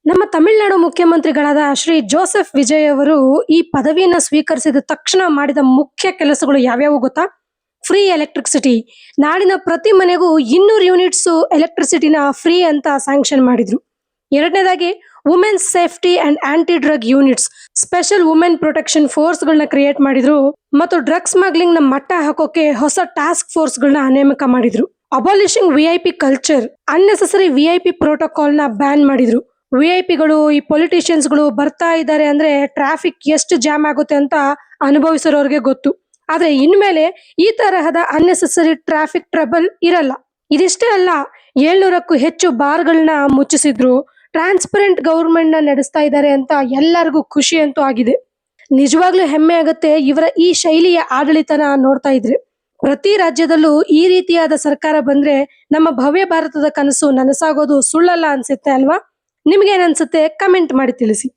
ನಮ್ಮ ತಮಿಳುನಾಡು ಮುಖ್ಯಮಂತ್ರಿಗಳಾದ ಶ್ರೀ ಜೋಸೆಫ್ ವಿಜಯ್ ಅವರು ಈ ಪದವಿಯನ್ನು ಸ್ವೀಕರಿಸಿದ ತಕ್ಷಣ ಮಾಡಿದ ಮುಖ್ಯ ಕೆಲಸಗಳು ಯಾವ್ಯಾವು ಗೊತ್ತಾ? Free electricity. ನಾಡಿನ ಪ್ರತಿ ಮನೆಗೂ 200 ಯೂನಿಟ್ಸ್ ಎಲೆಕ್ಟ್ರಿಸಿಟಿನ ಫ್ರೀ ಅಂತ ಸ್ಯಾಂಕ್ಷನ್ ಮಾಡಿದ್ರು. ಎರಡನೇದಾಗಿ women's safety and anti drug units, special women protection force ಗಳನ್ನ ಕ್ರಿಯೇಟ್ ಮಾಡಿದ್ರು ಮತ್ತು ಡ್ರಗ್ ಸ್ಮಗ್ಲಿಂಗ್ ನ ಮಟ್ಟ ಹಾಕೋಕೆ ಹೊಸ ಟಾಸ್ಕ್ ಫೋರ್ಸ್ ಗಳನ್ನ ನೇಮಕ ಮಾಡಿದ್ರು. Abolishing VIP culture, unnecessary VIP protocol ನ ಬ್ಯಾನ್ ಮಾಡಿದ್ರು. ವಿಐಪಿಗಳು ಈ ಪೊಲಿಟಿಷಿಯನ್ಸ್ ಗಳು ಬರ್ತಾ ಇದ್ದಾರೆ ಅಂದ್ರೆ ಟ್ರಾಫಿಕ್ ಎಷ್ಟು ಜಾಮ್ ಆಗುತ್ತೆ ಅಂತ ಅನುಭವಿಸಿರೋರ್ಗೆ ಗೊತ್ತು. ಆದ್ರೆ ಇನ್ಮೇಲೆ ಈ ತರಹದ ಅನ್ನೆಸೆಸರಿ ಟ್ರಾಫಿಕ್ ಟ್ರಬಲ್ ಇರಲ್ಲ. ಇದಿಷ್ಟೇ ಅಲ್ಲ, 700ಕ್ಕೂ ಹೆಚ್ಚು ಬಾರ್ಗಳನ್ನ ಮುಚ್ಚಿಸಿದ್ರು. ಟ್ರಾನ್ಸ್ಪರೆಂಟ್ ಗವರ್ಮೆಂಟ್ ನ ನಡೆಸ್ತಾ ಇದ್ದಾರೆ ಅಂತ ಎಲ್ಲರಿಗೂ ಖುಷಿ ಅಂತೂ ಆಗಿದೆ. ನಿಜವಾಗ್ಲೂ ಹೆಮ್ಮೆ ಆಗುತ್ತೆ ಇವರ ಈ ಶೈಲಿಯ ಆಡಳಿತನ ನೋಡ್ತಾ ಇದ್ರೆ. ಪ್ರತಿ ರಾಜ್ಯದಲ್ಲೂ ಈ ರೀತಿಯಾದ ಸರ್ಕಾರ ಬಂದ್ರೆ ನಮ್ಮ ಭವ್ಯ ಭಾರತದ ಕನಸು ನನಸಾಗೋದು ಸುಳ್ಳಲ್ಲ ಅನ್ಸುತ್ತೆ ಅಲ್ವಾ? ನಿಮ್ಗೇನ್ ಅನ್ಸುತ್ತೆ? ಕಮೆಂಟ್ ಮಾಡಿ ತಿಳಿಸಿ.